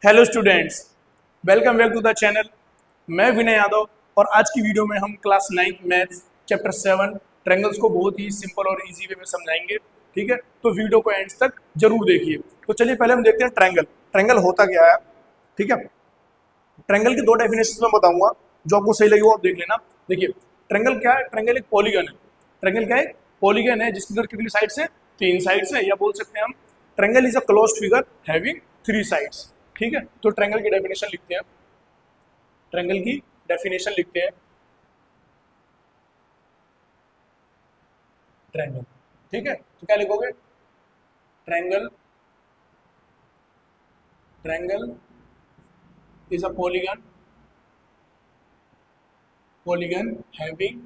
Hello students, welcome back to the channel. मैं विनय यादव और आज की वीडियो में हम class 9th maths chapter 7 triangles को बहुत ही सिंपल और इजी वे में समझाएंगे। ठीक है, तो वीडियो को एंड तक जरूर देखिए। तो चलिए पहले हम देखते हैं ट्रायंगल। ट्रायंगल होता क्या है। ठीक है, ट्रायंगल की दो डेफिनेशन मैं बताऊंगा, जो आपको सही लगे वो आप देख लेना। देखिए ट्रायंगल क्या है। ट्रायंगल एक पॉलीगन है। ट्रायंगल क्या है? पॉलीगन है जिसके अंदर कितनी साइड्स है? 3 साइड्स है, या बोल सकते हैं हम triangle is a closed figure having 3 sides. ठीक है, तो ट्रायंगल की डेफिनेशन लिखते हैं। ट्रायंगल की डेफिनेशन लिखते हैं। ट्रायंगल, ठीक है, तो क्या लिखोगे? Triangle, triangle is a polygon, polygon having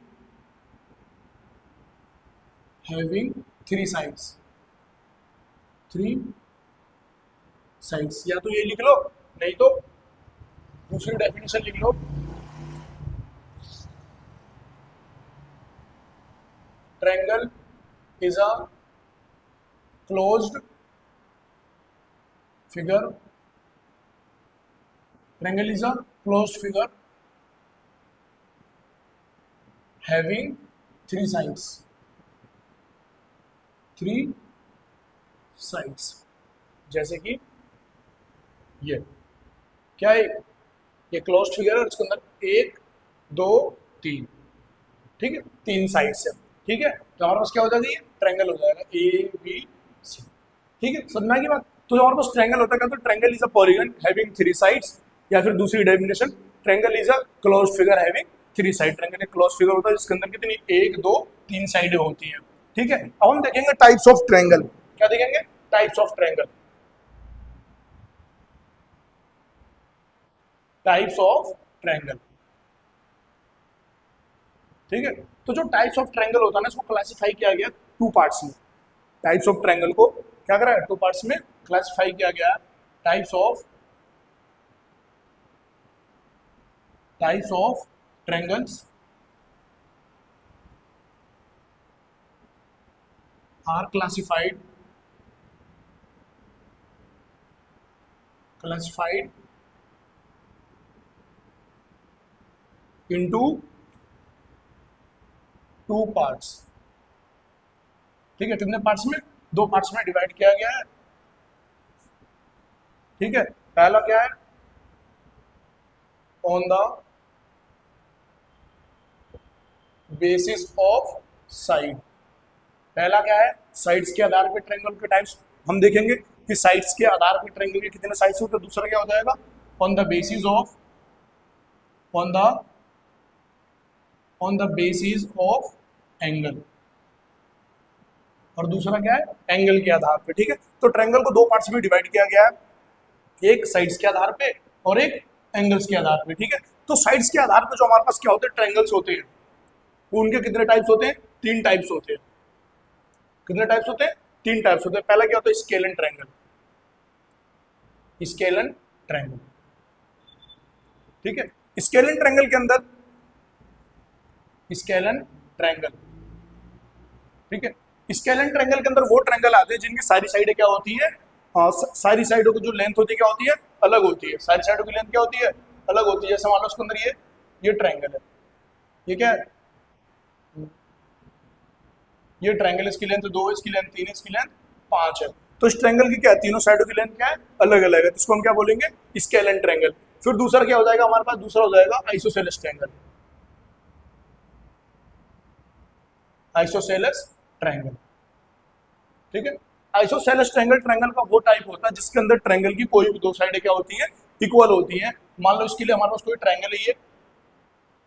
3 sides, 3 sides. या तो ये लिख लो, नहीं तो दूसरी डेफिनेशन लिख लो। Triangle is a closed figure, triangle is a closed figure having 3 sides, 3 sides. जैसे कि ये क्या है? ये क्लोज्ड फिगर है, इसके अंदर 1 2 3, ठीक है, 3 साइड्स है। ठीक है, तो हमारे पास क्या हो जाएगा? ये ट्रायंगल हो जाएगा ABC। ठीक है, समझना की बात। तो हमारे पास ट्रायंगल होता है, तो triangle is a polygon having 3 sides, या फिर दूसरी definition triangle is a closed figure having 3 side. Triangle एक क्लोज्ड फिगर होता है जिसके अंदर कितनी 1 2 3 साइडें होती है। ठीक है, अब हम देखेंगे टाइप्स ऑफ ट्रायंगल। क्या देखेंगे? Types of triangle, types of triangle. ठीक है, तो जो टाइप्स ऑफ ट्रायंगल होता है ना, इसको क्लासिफाई किया गया 2 पार्ट्स में। टाइप्स ऑफ ट्रायंगल को क्या करा है? 2 पार्ट्स में क्लासिफाई किया गया। Types of triangles are classified into 2 parts. ठीक है, कितने पार्ट्स में? 2 पार्ट्स में डिवाइड किया गया है। ठीक है, पहला क्या है? On the basis of side. पहला क्या है? साइड्स के आधार पर ट्रायंगल के टाइप्स हम देखेंगे कि साइड्स के आधार पर ट्रायंगल के कितने साइड्स होते हैं। दूसरा क्या हो जाएगा? On the basis of, on the basis of angle. और दूसरा क्या है? एंगल के आधार पे। ठीक है, तो ट्रायंगल को 2 पार्ट्स में डिवाइड किया गया है, एक साइड्स के आधार पे और एक एंगल्स के आधार पे। ठीक है, तो साइड्स के आधार पे जो हमारे पास क्या होते हैं? ट्रायंगल्स होते हैं। वो उनके कितने टाइप्स होते हैं? 3 टाइप्स होते हैं। कितने टाइप्स होते हैं? 3 टाइप्स होते हैं। पहला क्या होता है? Scalene triangle, scalene triangle. ठीक है, स्केलन ट्रायंगल के अंदर स्केलन ट्रायंगल, ठीक है, स्केलन ट्रायंगल के अंदर वो ट्रायंगल आते हैं जिनकी सारी साइडें क्या होती है? सारी साइडों की जो लेंथ होती है क्या होती है? अलग होती है। सारी साइडों की लेंथ क्या होती है? अलग होती है। जैसे मान लो उसके अंदर ये ट्रायंगल है, ये क्या है? ये ट्रायंगल, इसकी लेंथ 2 है, इसकी लेंथ 3 है, इसकी लेंथ 5 है। तो इस ट्रायंगल की क्या है? तीनों साइडों की लेंथ क्या है? अलग अलग है। तो इसको हम क्या बोलेंगे? Scalene triangle. फिर दूसरा क्या हो जाएगा हमारे पास? दूसरा हो जाएगा आइसोसेलेस ट्रायंगल, आइसोसेलेस ट्रायंगल। ठीक है, आइसोसेलेस ट्रायंगल ट्रायंगल का वो टाइप होता है जिसके अंदर ट्रायंगल की कोई भी 2 साइडें क्या होती है? इक्वल होती है। मान लो इसके लिए हमारे पास कोई ट्रायंगल है ये,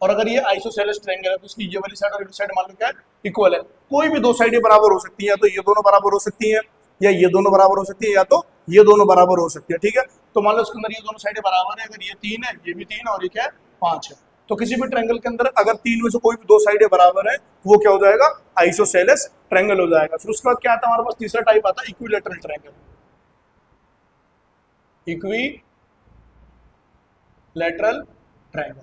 और अगर ये आइसोसेलेस ट्रायंगल है तो इसकी ये वाली साइड और ये साइड मान लो क्या है? इक्वल है। कोई भी 2 साइडें बराबर हो सकती है, या तो ये दोनों बराबर हो सकती है, या ये दोनों बराबर हो सकती है, या तो ये दोनों बराबर हो सकती है। ठीक है, तो मान लो इसके अंदर ये दोनों साइडें बराबर है। अगर ये 3 है, ये भी 3 और ये क्या है? 5 है। तो किसी भी ट्रायंगल के अंदर अगर 3 में से कोई भी 2 साइडें बराबर है, वो क्या हो जाएगा? आइसोसेलेस ट्रायंगल हो जाएगा। फिर उसके बाद क्या आता है हमारे पास? तीसरा टाइप आता है इक्विलैटरल ट्रायंगल, इक्विलैटरल ट्रायंगल।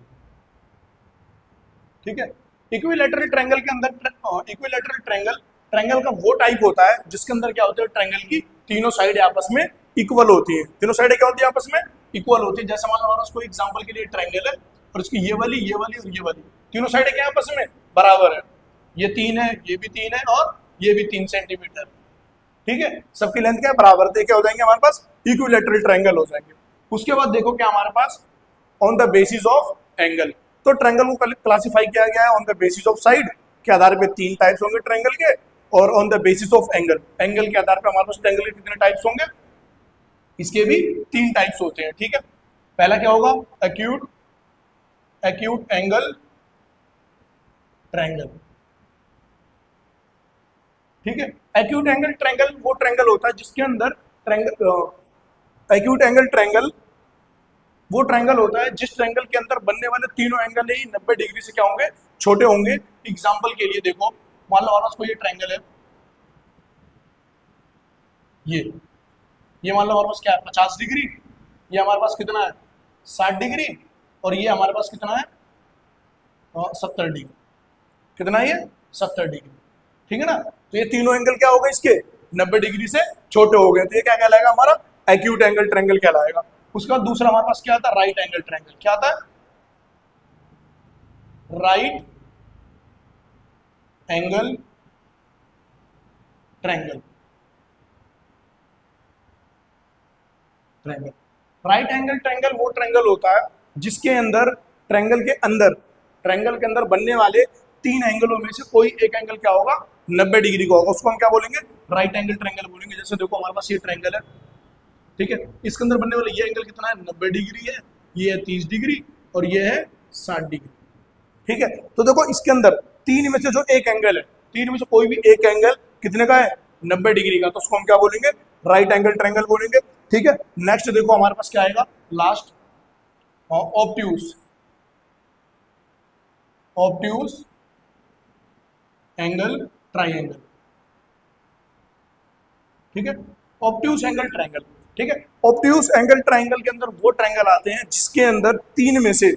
ठीक है, इक्विलैटरल ट्रायंगल के अंदर इक्विलैटरल ट्रायंगल ट्रायंगल का वो टाइप होता है जिसके अंदर क्या होता है? ट्रायंगल की तीनों साइडें आपस में इक्वल होती है। तीनों साइडें क्या होती है आपस में? इक्वल होती है। जैसे मान लो कोई एग्जांपल के लिए ट्रायंगल है और उसकी ये वाली और ये वाली तीनों साइड क्या है आपस में बराबर है, ये 3 है, ये भी 3 है और ये भी 3 सेंटीमीटर, ठीक है, सबकी लेंथ क्या है बराबर, तो क्या हो जाएंगे हमारे पास इक्विलैटरल ट्रायंगल हो जाएंगे। उसके बाद देखो क्या हमारे pass on the basis of angle, तो ट्रायंगल को क्लासिफाई किया गया है on the basis of side के आधार पे 3 टाइप्स होंगे ट्रायंगल के, और on the basis of angle, angle के आधार पे हमारे पास ट्रायंगल के कितने टाइप्स होंगे, इसके भी 3 टाइप्स होते हैं, ठीक है। पहला क्या होगा, एक्यूट एंगल ट्रायंगल, ठीक है। एक्यूट एंगल ट्रायंगल वो ट्रायंगल होता है जिसके अंदर एक्यूट एंगल ट्रायंगल वो ट्रायंगल होता है जिस ट्रायंगल के अंदर बनने वाले तीनों एंगल ही 90 डिग्री से क्या होंगे, छोटे होंगे। एग्जांपल के लिए देखो, मान लो हमारे पास कोई ये ट्रायंगल है, ये मान लो हमारे पास क्या है 50 डिग्री, ये हमारे पास कितना है 60 डिग्री, और ये हमारे पास कितना है 70 डिग्री, कितना है ये 70 डिग्री, ठीक है ना। तो ये तीनों एंगल क्या हो गए इसके 90 डिग्री से छोटे हो गए, तो ये क्या कहलाएगा हमारा एक्यूट एंगल ट्रायंगल कहलाएगा। उसका दूसरा हमारे पास क्या आता है, राइट एंगल ट्रायंगल, क्या आता है right angle triangle, right angle triangle वो ट्रायंगल होता है जिसके अंदर ट्रायंगल के अंदर बनने वाले 3 एंगलों में से कोई एक एंगल क्या होगा 90 डिग्री का होगा, उसको हम क्या बोलेंगे राइट एंगल ट्रायंगल बोलेंगे। जैसे देखो हमारे पास ये ट्रायंगल है, ठीक है, इसके अंदर बनने वाला ये एंगल कितना है 90 डिग्री है, ये है 30 डिग्री और ये है 60 डिग्री, ठीक है। तो देखो इसके अंदर 3 में से जो एक एंगल है, 3 में से कोई भी एक एंगल कितने का है 90 डिग्री का, तो उसको हम क्या बोलेंगे राइट एंगल ट्रायंगल बोलेंगे, ठीक है। नेक्स्ट देखो हमारे पास क्या आएगा लास्ट, ऑब्ट्यूज एंगल ट्रायंगल, ठीक है, ऑब्ट्यूज एंगल ट्रायंगल, ठीक है। ऑब्ट्यूज एंगल ट्रायंगल के अंदर वो ट्रायंगल आते हैं जिसके अंदर 3 में से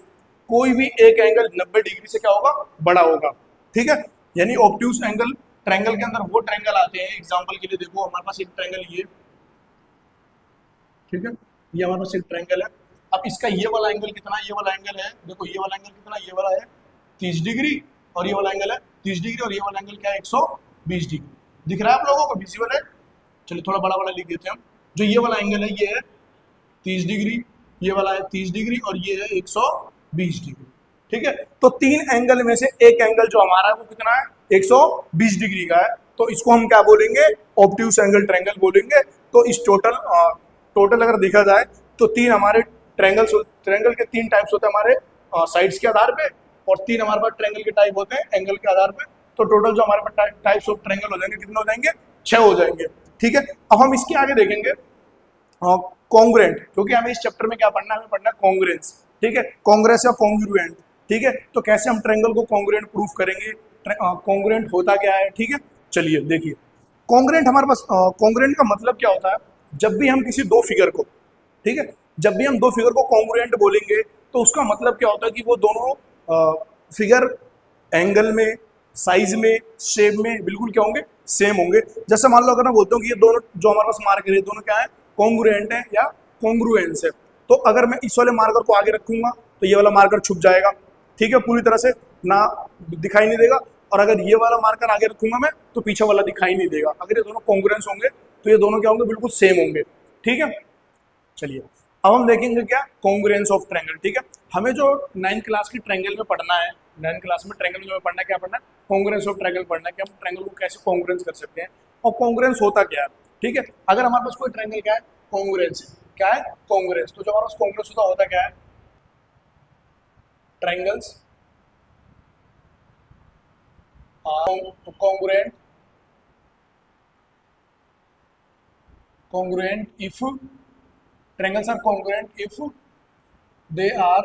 कोई भी एक एंगल 90 डिग्री से क्या होगा बड़ा होगा, ठीक है। यानी ऑब्ट्यूज एंगल ट्रायंगल के अंदर वो ट्रायंगल आते हैं, एग्जांपल के लिए देखो हमारे पास एक ट्रायंगल ये, ठीक है, ये हमारे पास एक ट्रायंगल है। अब इसका ये वाला एंगल कितना, ये वाला एंगल है, देखो ये वाला एंगल कितना, ये वाला है 30 डिग्री और ये वाला एंगल है 30 डिग्री और ये वाला एंगल क्या है 120 डिग्री, दिख रहा है आप लोगों को विजुअल है। चलिए थोड़ा बड़ा बड़ा लिख देते हैं हम, जो ये वाला एंगल है ये है 30 डिग्री, ये वाला है 30 डिग्री और ये है 120 डिग्री, ठीक है। तो 3 एंगल में से एक एंगल जो हमारा है वो कितना है 120 डिग्री का है, तो इसको हम क्या बोलेंगे ऑब्ट्यूज एंगल ट्रायंगल बोलेंगे। तो इस टोटल अगर देखा जाए तो 3 हमारे ट्रायंगल के 3 टाइप्स होते हैं हमारे साइड्स के आधार पे, और 3 हमारे पास ट्रायंगल के टाइप होते हैं एंगल के आधार पे। तो टोटल जो हमारे पास टाइप्स ऑफ ट्रायंगल हो जाएंगे कितने हो जाएंगे 6 हो जाएंगे, ठीक है। अब हम इसके आगे देखेंगे कॉन्ग्रुएंट, क्योंकि हमें इस चैप्टर में क्या पढ़ना है, हमें पढ़ना है कॉन्ग्रुएंस, ठीक है, कॉन्ग्रुएंस या कॉन्ग्रुएंट, ठीक है। तो कैसे हम ट्रायंगल को कॉन्ग्रुएंट प्रूफ करेंगे, कॉन्ग्रुएंट होता क्या है, ठीक है। चलिए देखिए कॉन्ग्रुएंट हमारे पास कॉन्ग्रुएंट का मतलब क्या होता है, जब भी हम किसी दो फिगर को, ठीक है, जब भी हम दो फिगर को कॉन्ग्रुएंट बोलेंगे तो उसका मतलब क्या होता है कि वो दोनों फिगर एंगल में, साइज में, शेप में बिल्कुल क्या होंगे सेम होंगे। जैसे मान लो अगर मैं बोलता हूँ कि ये दोनों जो हमारे पास मार्कर है दोनों क्या है कॉन्ग्रुएंट है या कॉन्ग्रुएंस है, तो अगर मैं इस वाले मार्कर को आगे रखूंगा तो ये वाला मार्कर छुप जाएगा, ठीक है, पूरी तरह से ना दिखाई नहीं देगा, और अगर ये वाला मार्कर आगे रखूंगा मैं तो पीछे वाला दिखाई नहीं देगा। अगर ये दोनों कॉन्ग्रुएंस होंगे तो ये दोनों क्या होंगे बिल्कुल सेम होंगे, ठीक है। चलिए अब हम देखेंगे क्या कॉन्ग्रुएंस ऑफ ट्रायंगल, ठीक है। हमें जो 9th क्लास की ट्रायंगल में पढ़ना है, 9th क्लास में ट्रायंगल में पढ़ना है, क्या पढ़ना है कॉन्ग्रुएंस ऑफ ट्रायंगल पढ़ना है कि हम ट्रायंगल को कैसे कॉन्ग्रुएंस कर सकते हैं और कॉन्ग्रुएंस होता क्या है, ठीक है। अगर हमारे पास कोई ट्रायंगल क्या है कॉन्ग्रुएंस, क्या है कॉन्ग्रुएंस, तो जो हमारे पास कॉन्ग्रुएंस होता क्या है, triangles congruent if triangles are congruent if they are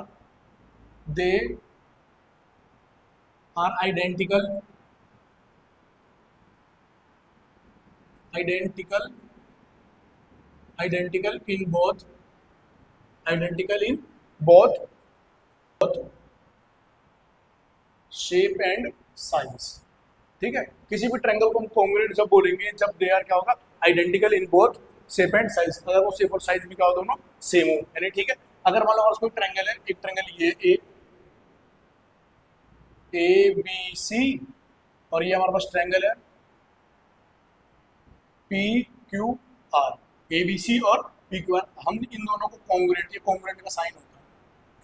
identical in both shape and size, ठीक है। किसी भी ट्रायंगल को हम कॉन्ग्रुएंट जब बोलेंगे जब दे आर क्या होगा identical in both shape and size, अगर वो शेप और साइज भी क्या हो दोनों सेम हो, यानी ठीक है। अगर मान लो हमारे पास कोई ट्रायंगल है, एक ट्रायंगल ये ए बी सी, और ये हमारे पास ट्रायंगल है P Q R, A B C और पी क्यू आर, हम इन दोनों को कॉन्ग्रुएंट, ये कॉन्ग्रुएंट का साइन होता है,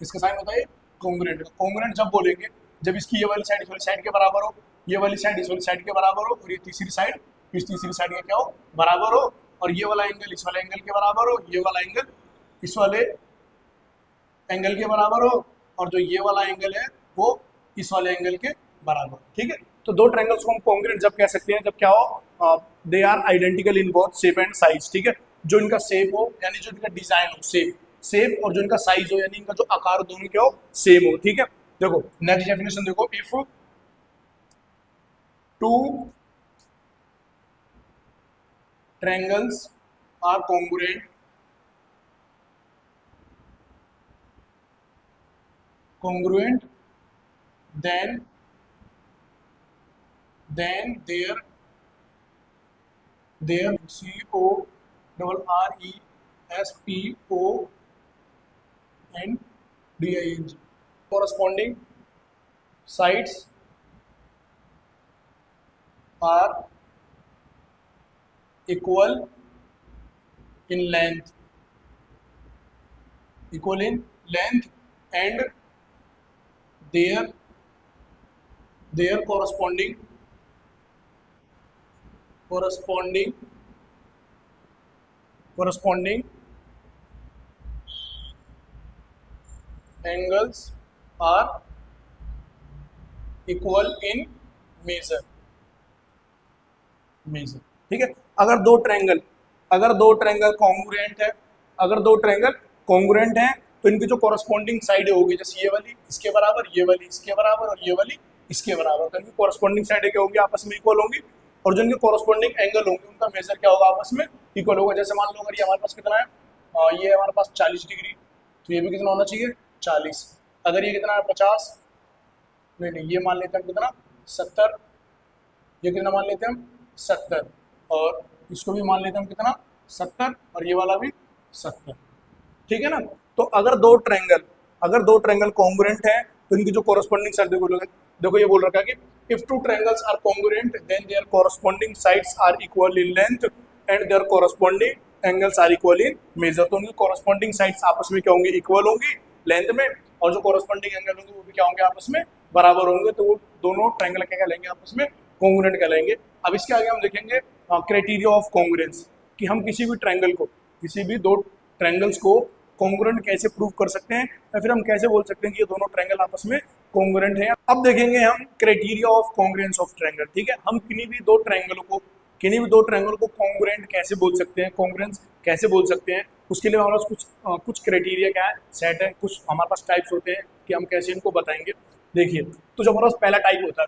किसका साइन होता है? कॉन्ग्रुएंट का। कॉन्ग्रुएंट जब बोलेंगे जब इसकी ये वाली साइड इस वाली साइड के बराबर हो, ये वाली साइड इस वाली साइड के बराबर हो, और ये तीसरी साइड इस तीसरी साइड के क्या हो? बराबर हो, और ये वाला एंगल इस वाले एंगल के बराबर हो, ये वाला एंगल इस वाले एंगल के बराबर हो, और जो ये वाला एंगल है वो इस वाले एंगल के बराबर। ठीक है, तो दो ट्रायंगल्स को हम कॉन्ग्रुएंट जब कह सकते हैं जब क्या हो? They are identical in both shape and size. ठीक है, जो इनका शेप हो यानी जो इनका डिजाइन हो, शेप और जो इनका साइज हो यानी इनका जो आकार दोनों क्या हो? सेम हो। ठीक है, देखो नेक्स्ट डेफिनेशन देखो, if two triangles are congruent then their CORRESPONDING corresponding sides are equal in length and their corresponding angles are equal in measure। ठीक है, अगर दो ट्रायंगल कॉन्ग्रुएंट है तो इनकी जो कॉरस्पॉन्डिंग साइड होगी, जैसे ये वाली इसके बराबर, ये वाली इसके बराबर, और ये वाली इसके बराबर, तो इनकी कॉरस्पॉन्डिंग साइड क्या होगी? आपस में इक्वल होंगी, और जो इनके कॉरस्पॉन्डिंग एंगल होंगे उनका मेजर क्या होगा? आपस में इक्वल होगा। जैसे मान लो अगर ये हमारे पास कितना है, ये हमारे पास 40 डिग्री, तो ये भी कितना होना चाहिए? 40। अगर ये कितना है? 50, नहीं ये मान लेते हैं कितना? 70, ये कितना मान लेते हैं हम? 70, और इसको भी मान लेते हैं हम कितना? 70, और ये वाला भी 70। ठीक है ना, तो अगर दो ट्रायंगल कॉन्ग्रुएंट है तो इनकी जो कॉरस्पॉन्डिंग साइड देखो ये बोल रखा है कि if two triangles are congruent then their corresponding sides are equal in length and their corresponding angles are equal in measure. तो उनकी कॉरस्पॉन्डिंग साइड्स आपस में क्या होंगी? इक्वल होंगी लेंथ में, और जो कॉरस्पॉन्डिंग एंगल होंगे वो भी क्या होंगे? आपस में बराबर होंगे, तो वो दोनों ट्रायंगल क्या कहलाएंगे? आपस में कॉन्ग्रुएंट कहलाएंगे। अब इसके आगे हम देखेंगे क्राइटेरिया ऑफ कॉन्ग्रुएंस, कि हम किसी भी दो ट्रायंगल्स को कॉन्ग्रुएंट कैसे प्रूव कर सकते हैं, या फिर हम कैसे बोल सकते हैं कि ये दोनों ट्रायंगल आपस में कॉन्ग्रुएंट हैं। अब देखेंगे हम criteria of congruence of triangle. ठीक है, हम किन्हीं भी दो ट्रायंगल को कॉन्ग्रुएंट कैसे बोल सकते हैं, कॉन्ग्रुएंस कैसे बोल सकते हैं, उसके लिए हमारे पास कुछ क्राइटेरिया क्या है, सेट है, कुछ हमारे पास टाइप्स होते हैं कि हम कैसे इनको बताएंगे। देखिए, तो जो हमारे पास पहला टाइप होता है,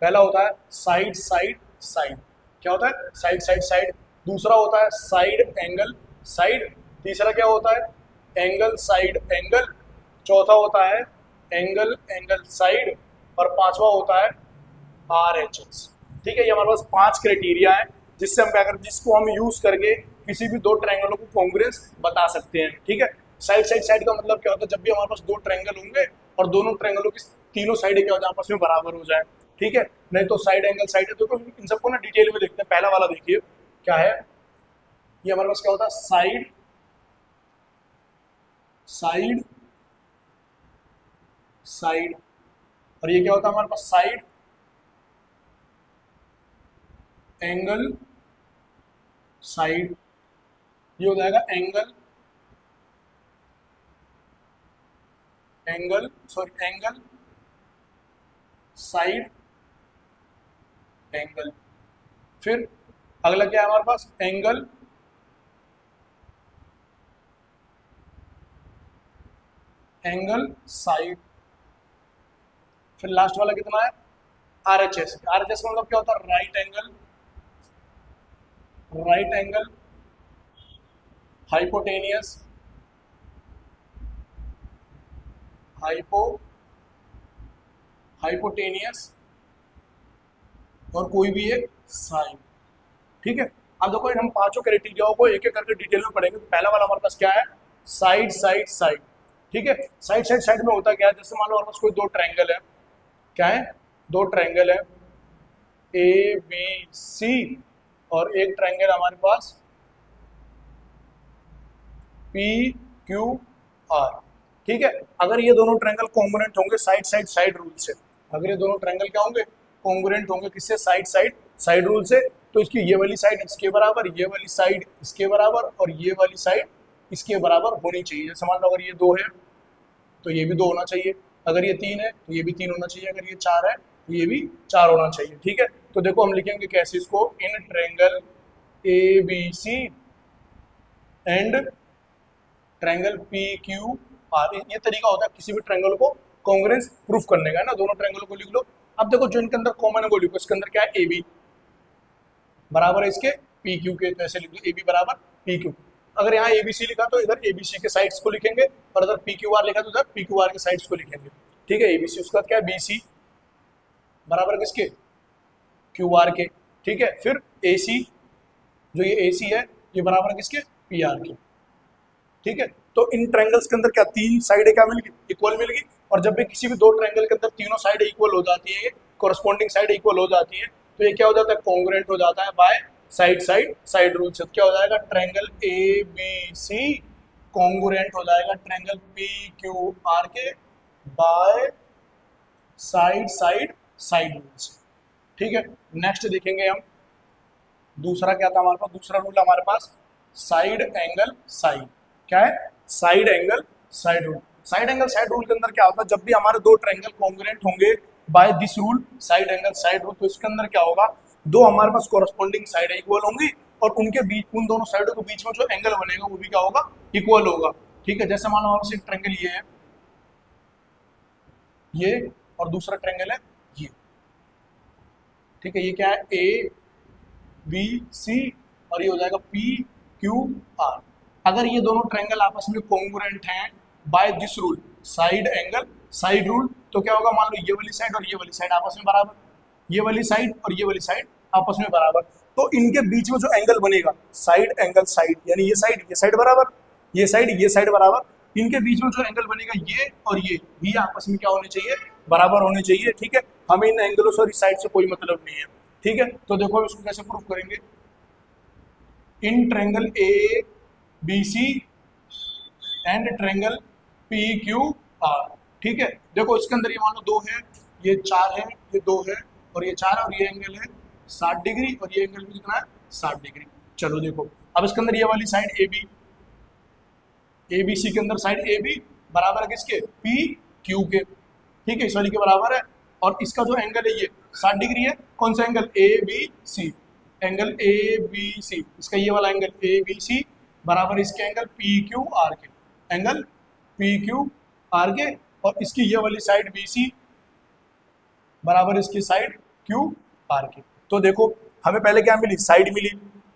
पहला होता है साइड साइड साइड। क्या होता है? Side side side. दूसरा होता है साइड एंगल साइड। तीसरा क्या होता है? Angle side angle. चौथा होता है एंगल एंगल साइड, और पांचवा होता है RHS। ठीक है, ये हमारे पास 5 क्राइटेरिया है जिससे हम क्या करते हैं, जिसको हम यूज करके किसी भी दो ट्रायंगलों को कॉन्ग्रुएंस बता सकते हैं। ठीक है, साइड साइड साइड का मतलब क्या होता है? जब भी हमारे पास दो ट्रायंगल होंगे और दोनों ट्रायंगलों की तीनों साइडें क्या हो जाए? आपस में बराबर हो जाए। ठीक है, नहीं तो साइड एंगल साइड है, तो इन सबको ना डिटेल में देखते हैं। पहला वाला देखिए क्या है, ये हमारे पास क्या होता है? साइड साइड साइड, और ये क्या होता है हमारे पास? Side angle side. ये हो जाएगा एंगल साइड एंगल। फिर अगला क्या है हमारे पास? Angle side. फिर लास्ट वाला कितना है? RHS का मतलब क्या होता है? राइट एंगल हाइपोटेनियस और कोई भी एक साइन। ठीक है, अब देखो हम पांचों क्राइटेरिया को एक एक करके डिटेल में पढ़ेंगे। तो पहला वाला हमारे पास क्या है? Side side side. ठीक है। साइड साइड साइड में होता क्या है, जैसे मान लो हमारे पास कोई दो ट्रायंगल है, क्या है, दो ट्रायंगल है ए बी सी, और एक ट्रायंगल हमारे पास पी क्यू आर, ठीक है। अगर ये दोनों ट्रायंगल कॉन्ग्रुएंट होंगे साइड साइड साइड रूल से, अगर ये दोनों ट्रायंगल क्या होंगे, कॉन्ग्रुएंट होंगे किससे, साइड साइड साइड रूल से, तो इसकी ये वाली साइड इसके बराबर, ये वाली साइड इसके बराबर, और ये वाली साइड इसके बराबर होनी चाहिए। जैसे मान लो अगर ये 2 है तो ये भी 2 होना चाहिए, अगर ये 3 है तो ये भी 3 होना चाहिए, अगर ये 4 है तो ये भी 4 होना चाहिए, ठीक है। तो देखो हम लिखेंगे कैसे इसको, in triangle A B C and triangle P Q R, ये तरीका होता है किसी भी ट्रायंगल को कॉन्ग्रुएंस प्रूफ करने का, है ना। दोनों ट्रायंगल को लिख लो। अब देखो जो इनके अंदर कॉमन है वो लिखो, इसके अंदर क्या है, ए बी बराबर है इसके पी क्यू के, तो ऐसे लिख दो ए बी बराबर पी क्यू। अगर यहाँ ए बी सी लिखा तो इधर ए बी सी के साइड्स को लिखेंगे, और अगर पी क्यू आर लिखा तो इधर पी क्यू आर के साइड्स को लिखेंगे, ठीक है। ए बी सी, उसके बाद क्या है, बी सी बराबर किसके, क्यू आर के, ठीक है। फिर ए सी, जो ये ए सी है ये बराबर किसके, पी आर के, ठीक है। तो इन ट्रायंगल्स के अंदर क्या तीन साइडें क्या मिल गई, इक्वल मिल गई। और जब भी किसी भी दो ट्रायंगल के अंदर तीनों साइड इक्वल हो जाती है, कोरस्पॉन्डिंग साइड इक्वल हो जाती है, तो ये क्या हो जाता है, कॉन्ग्रुएंट हो जाता है by side side side rule से। क्या हो जाएगा, triangle A B C congruent हो जाएगा ट्रायंगल पी क्यू आर के by side side side rule से, ठीक है। नेक्स्ट देखेंगे हम, दूसरा क्या था हमारे पास, दूसरा रूल हमारे पास साइड एंगल साइड, क्या है, side angle side rule. Side angle side rule के अंदर क्या होता है, जब भी हमारे दो ट्रायंगल कॉन्ग्रुएंट होंगे by this rule side angle side rule, तो इसके अंदर क्या होगा, दो हमारे पास कोरस्पॉन्डिंग साइड इक्वल होंगी, और उनके बीच, उन दोनों साइडों के बीच में जो एंगल बनेगा वो भी क्या होगा, इक्वल होगा, ठीक है। जैसे मान लो हमारे पास एक ट्रायंगल ये है, ये, और दूसरा ट्रायंगल है ये, ठीक है। ये क्या है, ए बी सी, और ये हो जाएगा पी क्यू आर। अगर ये दोनों ट्रायंगल आपस में कॉन्ग्रुएंट हैं by this rule side angle side rule, तो क्या होगा, मान लो ये वाली साइड और ये वाली साइड आपस में बराबर, ये वाली साइड और ये वाली साइड आपस में बराबर, तो इनके बीच में जो एंगल बनेगा साइड एंगल साइड, यानी ये साइड बराबर, ये साइड बराबर, इनके बीच में जो एंगल बनेगा ये और ये आपस में क्या होने चाहिए, बराबर होने चाहिए, ठीक है। हमें इन एंगलों से और इस साइड से कोई मतलब नहीं है, ठीक है। तो देखो हम इसको कैसे प्रूफ करेंगे, in triangle A B C and triangle P Q R, ठीक है। देखो इसके अंदर ये मान लो 2 है, ये 4 है, ये 2 है, और ये 4 है, और ये एंगल है 60 डिग्री, और ये एंगल भी कितना है, 60 डिग्री। चलो देखो अब इसके अंदर ये वाली साइड ए बी सी के अंदर साइड ए बी बराबर है किसके, पी क्यू के, ठीक है, इस वाली के बराबर है। और इसका जो एंगल है ये 60 डिग्री है, कौन सा angle, A B C, angle A B C, इसका ये वाला एंगल ए बी सी बराबर इसके एंगल पी क्यू आर के, एंगल पी क्यू आर के, और इसकी ये वाली साइड बी सी बराबर इसकी साइड क्यू आर के। तो देखो हमें पहले क्या मिली, साइड मिली,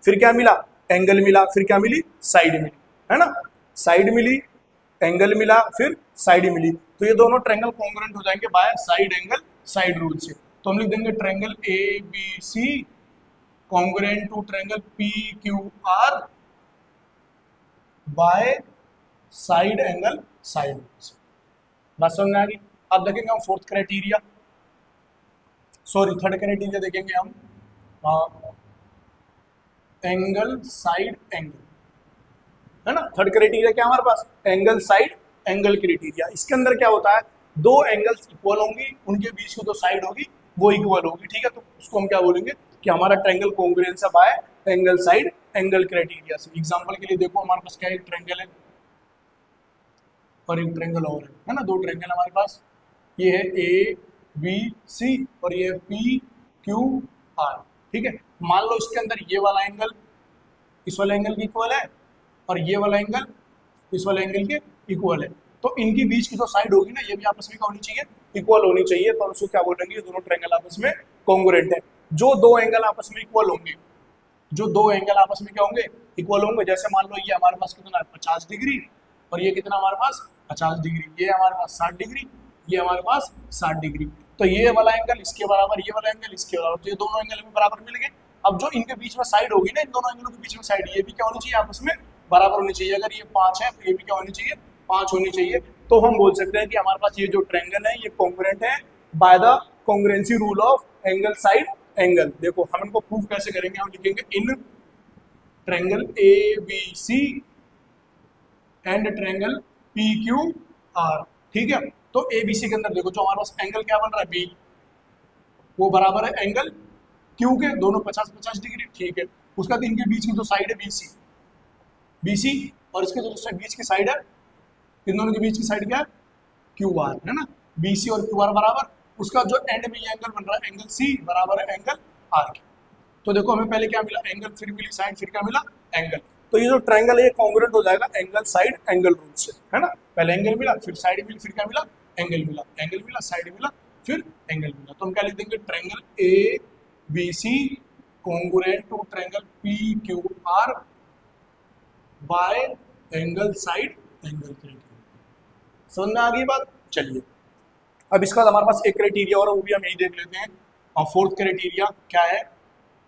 फिर क्या मिला, एंगल मिला, फिर क्या मिली, साइड मिली, है ना। साइड मिली, एंगल मिला, फिर साइड मिली, तो ये दोनों ट्रायंगल कॉन्ग्रुएंट हो जाएंगे by side angle side rule से। तो हम लिख देंगे triangle A B C congruent to triangle P Q R by side angle side rule से। बात समझ में आ गई। अब देखेंगे हम fourth criteria, sorry third criteria देखेंगे हम, एंगल साइड एंगल, है ना। थर्ड क्राइटेरिया क्या हमारे पास, एंगल साइड एंगल क्राइटेरिया। इसके अंदर क्या होता है, दो एंगल्स इक्वल होंगी, उनके बीच की जो साइड होगी वो इक्वल होगी, ठीक है। तो उसको हम क्या बोलेंगे कि हमारा ट्रायंगल कॉन्ग्रुएंस है bye angle side angle criteria से। एग्जांपल के लिए देखो हमारे पास क्या, एक ट्रायंगल है और एक ट्रायंगल और है ना, दो ट्रायंगल हमारे पास, ये है ए बी सी और ये है पी क्यू आर, ठीक है। मान लो इसके अंदर ये वाला एंगल इस वाले एंगल की इक्वल है, और ये वाला एंगल इस वाले एंगल के इक्वल है, तो इनकी बीच की जो साइड होगी ना ये भी आपस में क्या होनी चाहिए, इक्वल होनी चाहिए। तो उसको क्या बोलेंगे, ये दोनों ट्रायंगल आपस में कॉन्ग्रुएंट है। जो दो एंगल आपस में इक्वल होंगे, जो दो एंगल आपस में क्या होंगे, इक्वल होंगे, जैसे मान लो ये हमारे पास कितना है 50 डिग्री, और ये कितना हमारे पास 50 डिग्री, ये हमारे पास 60 डिग्री, ये हमारे पास 60 डिग्री, तो ये वाला एंगल इसके बराबर, ये वाला एंगल इसके बराबर, तो ये दोनों एंगल में बराबर मिल गए। अब जो इनके बीच में साइड होगी ना, इन दोनों एंगलों के बीच में साइड, ये भी क्या होनी चाहिए, आपस में बराबर होनी चाहिए। अगर ये 5 है तो ये भी क्या होनी चाहिए, 5 होनी चाहिए। तो हम बोल सकते हैं कि हमारे पास ये जो ट्रायंगल है ये कॉन्ग्रुएंट है by the congruency rule of angle side angle. देखो हम इनको प्रूव कैसे करेंगे, हम लिखेंगे in triangle A B C and triangle P Q R. ठीक है, तो ए बी सी के अंदर देखो जो हमारे पास एंगल क्या बन रहा है बी, वो बराबर है एंगल क्यू के, दोनों 50-50 डिग्री। ठीक है, उसका तो इनके बीच की जो साइड है बीसी, बीसी और इसके जो बीच की साइड है, इन दोनों के बीच की साइड क्या है क्यू आर, है ना। बीसी और क्यू आर बराबर, उसका जो एंड में ये एंगल बन रहा है एंगल सी बराबर है एंगल आर के। तो देखो हमें पहले क्या मिला एंगल, फिर मिली साइड, फिर क्या मिला एंगल। तो ये जो ट्रायंगल है कॉन्ग्रुएंट हो जाएगा एंगल साइड एंगल रूल से, है ना। पहले एंगल मिला, फिर साइड मिली, फिर क्या मिला एंगल मिला, एंगल मिला, साइड मिला, फिर एंगल मिला। तो हम क्या लिख देंगे triangle A B C congruent to triangle P Q R by angle side angle criteria. समझ में आ गई बात। चलिए अब इसके बाद हमारे पास एक क्राइटेरिया और वो भी हम यही देख लेते हैं। और फोर्थ क्राइटेरिया क्या है,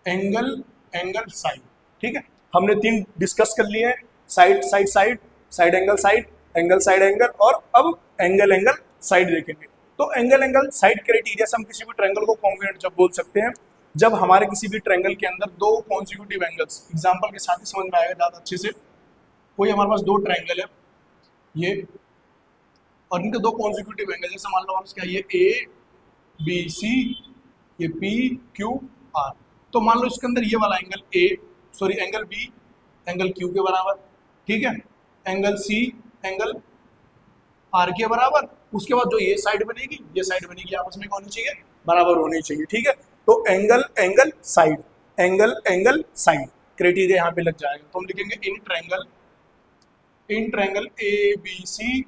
एंगल एंगल साइड। ठीक है, हमने 3 डिस्कस कर लिए हैं, side side side, side angle side, angle side angle, और अब एंगल एंगल साइड देखेंगे। तो एंगल एंगल साइड क्राइटेरिया से हम किसी भी ट्रायंगल को कॉन्ग्रुएंट जब बोल सकते हैं, जब हमारे किसी भी ट्रायंगल के अंदर 2 कॉन्सिक्यूटिव एंगल्स, एग्जांपल के साथ ही समझ में आएगा ज़्यादा अच्छे से। कोई हमारे पास 2 ट्रायंगल है ये, और इनके 2 कॉन्सिक्यूटिव एंगल, जैसे मान लो हमारे क्या ये ए बी सी, ये पी क्यू आर। तो मान लो इसके अंदर ये वाला angle angle B angle Q के बराबर, ठीक है, एंगल सी एंगल आर के बराबर। उसके बाद जो ये साइड बनेगी, ये साइड बनेगी, आपस में होनी चाहिए बराबर होनी चाहिए। ठीक है, तो angle angle side, angle angle side criteria यहाँ पे लग जाएगा। तो हम लिखेंगे in triangle A B C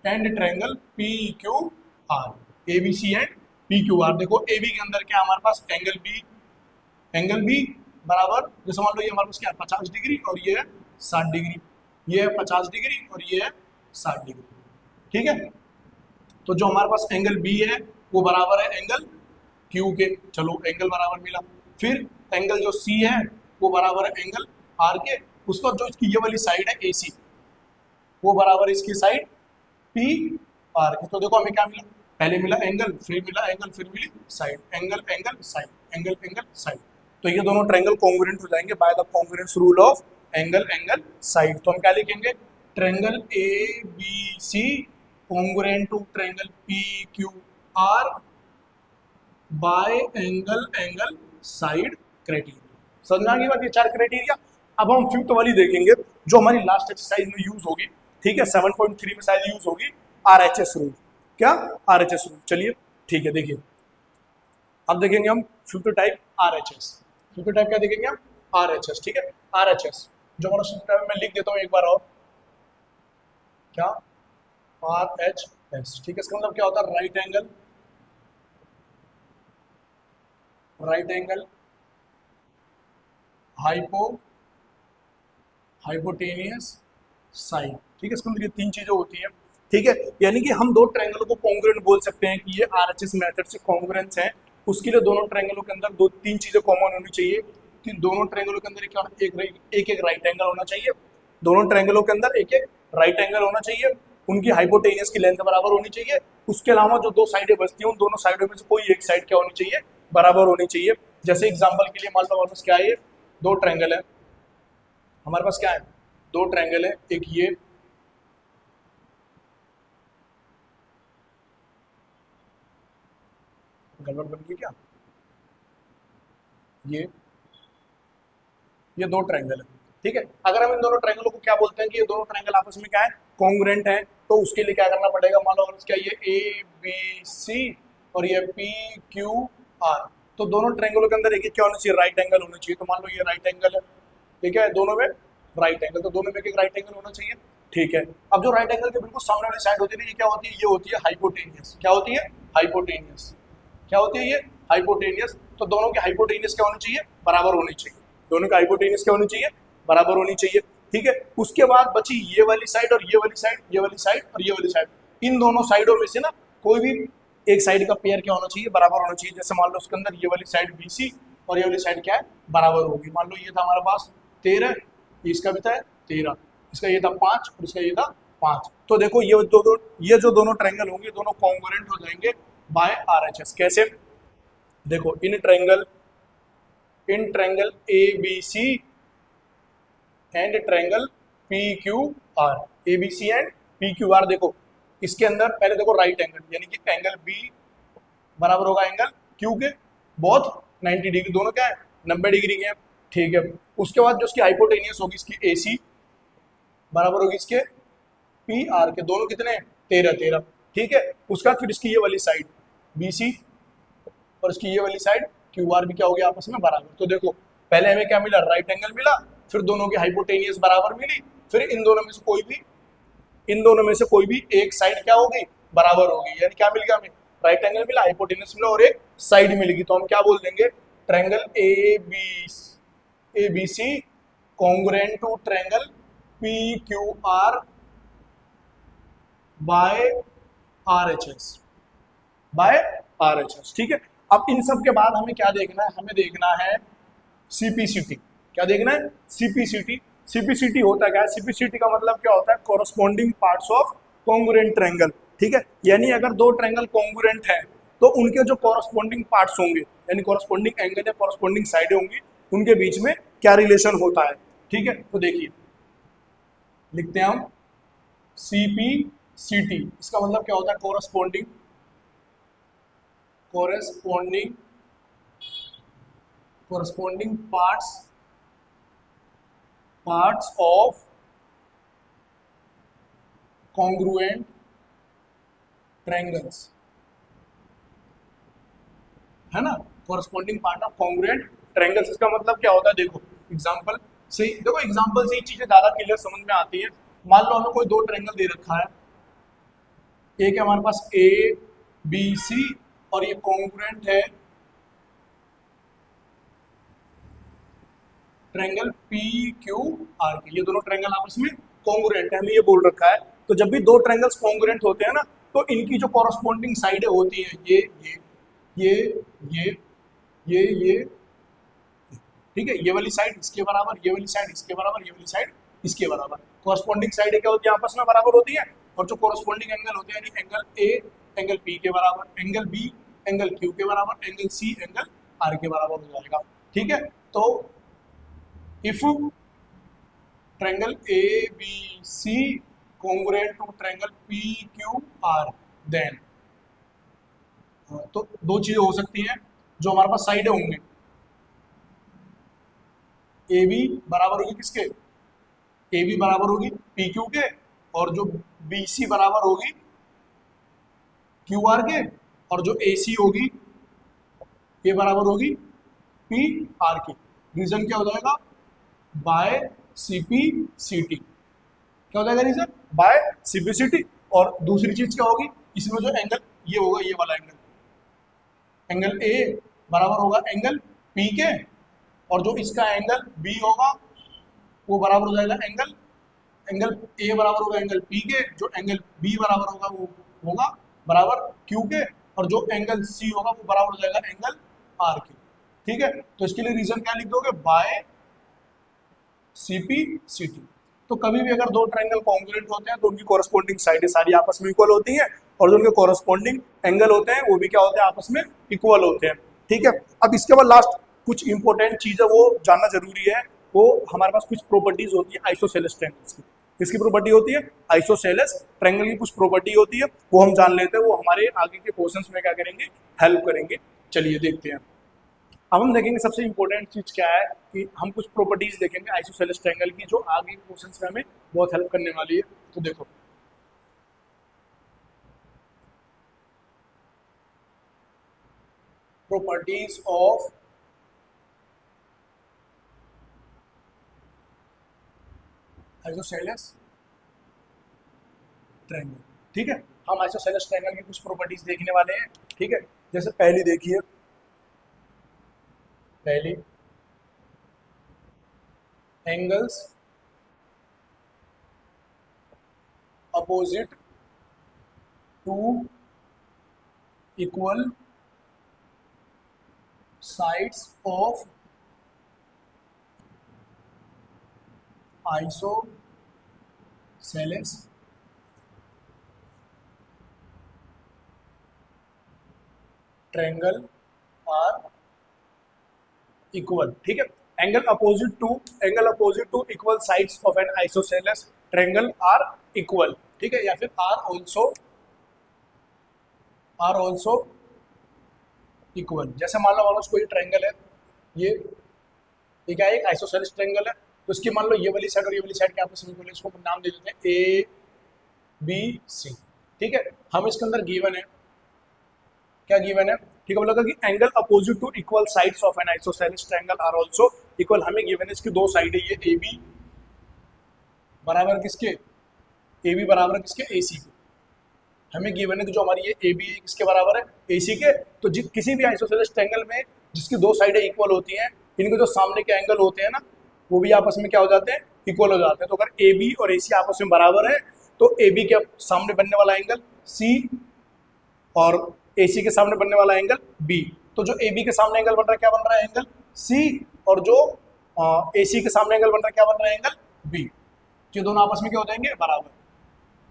and triangle P Q R, A B C and P Q R. देखो ए बी के अंदर क्या हमारे पास एंगल बी बराबर, जैसे मान लो ये हमारे पास क्या है 50 डिग्री और ये है 60 डिग्री, ये है 50 डिग्री और ये है 60 डिग्री। ठीक है, तो जो हमारे पास एंगल बी है वो बराबर है एंगल क्यू के, चलो एंगल बराबर मिला। फिर एंगल जो सी है वो बराबर है एंगल आर के, उसका जो इसकी ये वाली साइड है ए सी, वो बराबर है इसकी साइड पी आर के। तो देखो हमें क्या मिला, पहले मिला एंगल, फिर मिला एंगल, फिर मिली side, angle angle side, angle angle side. तो ये दोनों ट्रायंगल कॉन्ग्रुएंट हो जाएंगे by the congruence rule of angle angle side. तो हम क्या लिखेंगे triangle A B C congruent to triangle P Q R by angle angle side criteria. समझ आ गई बात, ये 4 क्राइटेरिया। अब हम 5th वाली देखेंगे जो हमारी लास्ट एक्सरसाइज में यूज होगी। ठीक है, 7.3 में शायद यूज होगी आरएचएस रूल। क्या आरएचएस रूल, चलिए ठीक है देखिए। अब देखेंगे हम 5th type RHS. 5th type क्या देखेंगे हम आरएचएस। ठीक है, आरएचएस जो हमारा 5th टाइप मैं लिख देता हूँ एक बार और, क्या आरएचएस। ठीक है, इसका मतलब क्या होता है राइट एंगल हाइपोटेनियस साइड। ठीक है, इसके अंदर ये 3 चीजें होती हैं। ठीक है, यानी कि हम 2 ट्रायंगलों को कॉन्ग्रुएंट बोल सकते हैं कि ये आरएचएस मेथड से कॉन्ग्रुएंस है। उसके लिए दोनों ट्रायंगलों के अंदर 2-3 चीजें कॉमन होनी चाहिए कि दोनों ट्रायंगलों के अंदर क्या एक राइट एंगल होना चाहिए, दोनों ट्रायंगलों के अंदर एक राइट एंगल होना चाहिए, उनकी हाइपोटेनियस की लेंथ बराबर होनी चाहिए। उसके अलावा जो 2 साइडें बचती हैं उन दोनों साइडों में से कोई एक साइड क्या होनी चाहिए बराबर होनी चाहिए। जैसे एग्जाम्पल के लिए मान लो हमारे पास क्या है, ये 2 ट्रायंगल है, हमारे पास क्या है 2 ट्रायंगल है, एक ये गड़बड़ बन गई क्या, ये 2 ट्रायंगल है। ठीक है, अगर हम इन दोनों ट्रायंगलों को क्या बोलते हैं कि ये दोनों ट्रायंगल आपस में क्या है कॉन्ग्रुएंट है, तो उसके लिए क्या करना पड़ेगा, मान लो अगर क्या ये ए बी सी और ये पी क्यू आर, तो दोनों ट्रायंगलों के अंदर एक क्या होना चाहिए राइट एंगल होना चाहिए। तो मान लो ये राइट एंगल है, ठीक है, दोनों में राइट एंगल, तो दोनों में एक राइट एंगल होना चाहिए। ठीक है, अब जो राइट एंगल के बिल्कुल सामने वाली साइड होती है ये क्या होती है, ये होती है हाइपोटेनियस। क्या होती है हाइपोटेनियस, क्या होती है ये हाइपोटेनियस। तो दोनों के हाइपोटेनियस क्या होनी चाहिए बराबर होनी चाहिए, दोनों का हाइपोटेनियस क्या होनी चाहिए बराबर होनी चाहिए। ठीक है, उसके बाद बची ये वाली साइड और ये वाली साइड, ये वाली साइड और ये वाली साइड। इन दोनों साइडों में से ना कोई भी एक साइड का पेयर क्या होना चाहिए बराबर होना चाहिए। जैसे मान लो उसके अंदर ये वाली साइड BC और ये वाली साइड क्या है बराबर होगी। मान लो ये था हमारे पास 13, इसका भी था 13, इसका ये था 5 और इसका ये था 5। तो देखो ये जो दोनों ट्रायंगल होंगे दोनों कॉन्ग्रुएंट हो जाएंगे बाय आरएचएस। कैसे? देखो in triangle A B C and triangle P Q R, A B C and P Q R. देखो इसके अंदर पहले देखो राइट एंगल यानी कि एंगल बी बराबर होगा एंगल क्यू के, बोथ 90 डिग्री, दोनों क्या है 90 डिग्री के हैं। ठीक है, उसके बाद जो इसकी हाइपोटेनियस होगी इसकी ए सी बराबर होगी इसके पी आर के, दोनों कितने 13 13। ठीक है, उसके बाद फिर इसकी ये वाली साइड बी सी और इसकी ये वाली साइड क्यू आर भी क्या हो गया आपस में बराबर। तो देखो पहले हमें क्या मिला, राइट एंगल मिला, फिर दोनों की हाइपोटेनियस बराबर मिली, फिर इन दोनों में से कोई भी एक साइड क्या होगी बराबर होगी, यानी क्या मिल गया हमें, राइट एंगल मिला, हाइपोटेनस मिला और एक साइड मिलेगी। तो हम क्या बोल देंगे, triangle A B C congruent to triangle P Q R by R H S, by R H S. ठीक है, अब इन सब के बाद हमें क्या देखना है, हमें देखना है सीपीसीटी। क्या देखना है, सीपीसीटी। सीपीसीटी होता क्या है, सीपीसीटी का मतलब क्या होता है, corresponding parts of congruent triangle. ठीक है, यानी अगर दो ट्रायंगल कॉन्ग्रुएंट है तो उनके जो कोरोस्पोंडिंग पार्ट्स होंगे यानी कोरोस्पोंडिंग एंगल या कोरोस्पोंडिंग साइडें होंगी उनके बीच में क्या रिलेशन होता है। ठीक है, तो देखिए लिखते हैं हम सीपीसीटी, इसका मतलब क्या होता है, corresponding parts of congruent triangles, है ना, corresponding part of congruent triangles. इसका मतलब क्या होता है, देखो एग्जांपल से ही चीजें ज्यादा क्लियर समझ में आती है। मान लो हमें कोई दो ट्रायंगल दे रखा है, एक है हमारे पास ए बी सी और ये कॉन्ग्रुएंट है ट्रायंगल पी क्यू आर के, ये दोनों ट्रायंगल आपस में कॉन्ग्रुएंट है, हमें ये बोल रखा है। तो जब भी दो ट्रायंगल्स कॉन्ग्रुएंट होते हैं ना तो इनकी जो कॉरस्पॉन्डिंग साइडें होती हैं ये ये ये ठीक है, ये वाली साइड इसके बराबर, ये वाली साइड इसके बराबर, ये वाली साइड इसके बराबर। कॉरस्पॉन्डिंग साइडें क्या होती है, आपस में बराबर होती है। और जो कॉरस्पॉन्डिंग एंगल होते हैं यानी एंगल ए एंगल पी के बराबर, एंगल बी एंगल क्यू के बराबर, एंगल सी एंगल आर के बराबर हो जाएगा। ठीक है, तो if triangle ABC congruent to triangle PQR then, तो दो चीजें हो सकती हैं जो हमारे पास साइडें होंगे, ए बी बराबर होगी किसके, ए बी बराबर होगी पी क्यू के, और जो बी सी बराबर होगी क्यू आर के, और जो ए सी होगी ये बराबर होगी पी आर की। रीजन क्या हो जाएगा, बाय सीपीसीटी। क्या हो जाएगा रीजन, बाय सीपीसीटी। और दूसरी चीज क्या होगी, इसमें जो एंगल ये होगा, ये वाला एंगल ए बराबर होगा एंगल पी के, और जो इसका एंगल बी होगा वो बराबर हो जाएगा एंगल ए बराबर होगा एंगल पी के, जो एंगल बी बराबर होगा वो होगा बराबर क्यू के, और जो एंगल सी होगा वो बराबर हो जाएगा एंगल आर के। ठीक है, तो इसके लिए रीजन क्या लिख दोगे, बाय सीपीसीटी। तो कभी भी अगर दो ट्रायंगल कॉन्ग्रुएंट होते हैं तो उनकी कॉरस्पॉन्डिंग साइडें सारी आपस में इक्वल होती हैं, और जो उनके कॉरस्पॉन्डिंग एंगल होते हैं वो भी क्या होते हैं, आपस में इक्वल होते हैं। ठीक है, अब इसके बाद लास्ट कुछ इंपॉर्टेंट चीज है वो जानना जरूरी है, वो हमारे पास कुछ प्रॉपर्टीज होती है आइसोसेलेस ट्रायंगल्स की। किसकी प्रॉपर्टी होती है, आइसोसेलेस ट्रायंगल की कुछ प्रॉपर्टी होती है, वो हम जान लेते हैं, वो हमारे आगे के क्वेश्चंस में क्या करेंगे, हेल्प करेंगे। चलिए देखते हैं। अब हम देखेंगे सबसे इंपॉर्टेंट चीज क्या है कि हम कुछ प्रॉपर्टीज देखेंगे आइसोसेलेस ट्रायंगल की जो आगे क्वेश्चंस में हमें बहुत हेल्प करने वाली है। तो देखो प्रॉपर्टीज ऑफ आइसोसेलेस ट्रायंगल। ठीक है, हम आइसोसेलेस ट्रायंगल की कुछ प्रॉपर्टीज देखने वाले हैं। ठीक है, जैसे पहली देखिए, पहली angles opposite to equal sides of isosceles triangle are equal, ठीक है। Angle opposite to equal sides of an isosceles triangle are equal, ठीक है, या फिर आर ऑल्सो इक्वल। जैसे मान लो हमारे पास कोई ट्रायंगल है, ये क्या है, एक आइसोसेलेस ट्रायंगल है, तो इसकी मान लो ये वाली साइड और ये वाली साइड के आपस में इक्वल है, इसको नाम दे देते हैं ए बी सी, ठीक है। हम इसके अंदर गिवन है, क्या गिवन है, ठीक है, बोला कि angle opposite to equal sides of an isosceles triangle are also equal. हमें गिवन है इसकी दो साइड है, ये ए बी बराबर किसके, ए बी बराबर किसके, ए सी के। हमें गिवन है कि जो हमारी ये ए बी किसके बराबर है, ए सी के। तो किसी भी आइसोसेलेस ट्रायंगल में जिसकी दो साइडें इक्वल होती हैं, इनके जो सामने के एंगल होते हैं ना, वो भी आपस में क्या हो जाते हैं, इक्वल हो जाते हैं। तो अगर ए बी और ए सी आपस में बराबर है, तो ए बी के सामने बनने वाला एंगल सी और ए सी के सामने बनने वाला एंगल बी। तो जो ए बी के सामने एंगल बन रहा है, क्या बन रहा है, एंगल सी, और जो ए सी के सामने एंगल बन रहा है, क्या बन रहा है, एंगल बी। ये दोनों आपस में क्या हो जाएंगे, बराबर।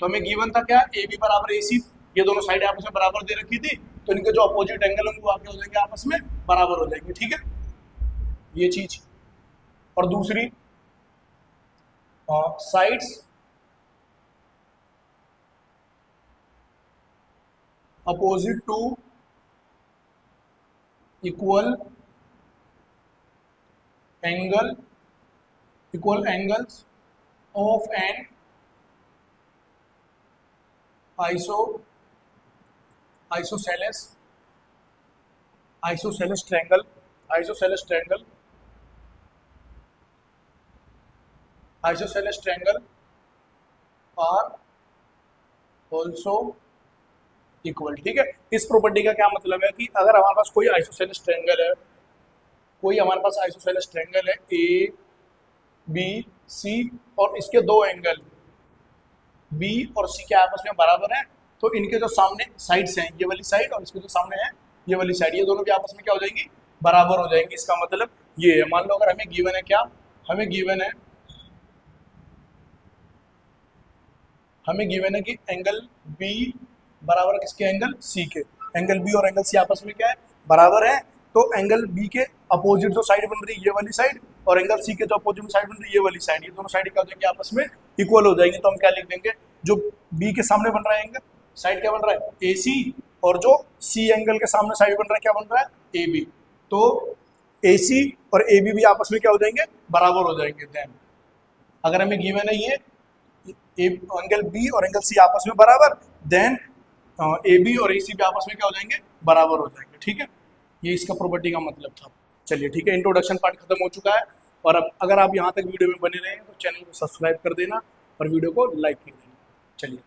तो हमें गिवन था क्या, ए बी बराबर ए सी, ये दोनों साइडें आपस में बराबर दे रखी थी, तो इनके जो अपोजिट एंगल होंगे वो आपके हो जाएंगे, आपस में बराबर हो जाएंगे, ठीक है, ये चीज। और दूसरी sides opposite to equal angles of an isosceles triangle are also equal, ठीक है। इस प्रॉपर्टी का क्या मतलब है कि अगर हमारे पास कोई आइसोसेलेस ट्रायंगल है, ए बी सी, और इसके दो एंगल बी और सी के आपस में बराबर है, तो इनके जो सामने साइड्स हैं, ये वाली साइड और इसके जो सामने है ये वाली साइड, ये दोनों भी आपस में क्या हो जाएंगी, बराबर हो जाएंगी। इसका मतलब ये है, मान लो अगर हमें गिवन है क्या, हमें गिवन है कि एंगल बी बराबर किसके, एंगल सी के। एंगल बी और एंगल सी आपस में क्या है, बराबर है। तो एंगल बी के अपोजिट जो साइड बन रही है, ये वाली साइड, और एंगल सी के जो अपोजिट साइड बन रही है, ये वाली साइड, ये दोनों साइड क्या हो जाएंगे, आपस में इक्वल हो जाएंगे। तो हम क्या लिख देंगे, जो बी के सामने बन रहा है एंगल साइड क्या बन रहा है, ए सी, और जो सी एंगल के सामने साइड बन रहा है, क्या बन रहा है, ए बी। तो ए सी और ए बी भी आपस में क्या हो जाएंगे, बराबर हो जाएंगे। देन अगर हमें गिवन है ये एंगल बी और एंगल सी आपस में बराबर, देन ए बी और ए सी भी आपस में क्या हो जाएंगे, बराबर हो जाएंगे, ठीक है। ये इसका प्रॉपर्टी का मतलब था। चलिए ठीक है, इंट्रोडक्शन पार्ट खत्म हो चुका है। और अब अगर आप यहाँ तक वीडियो में बने रहे हैं तो चैनल को सब्सक्राइब कर देना और वीडियो को लाइक कर देना। चलिए।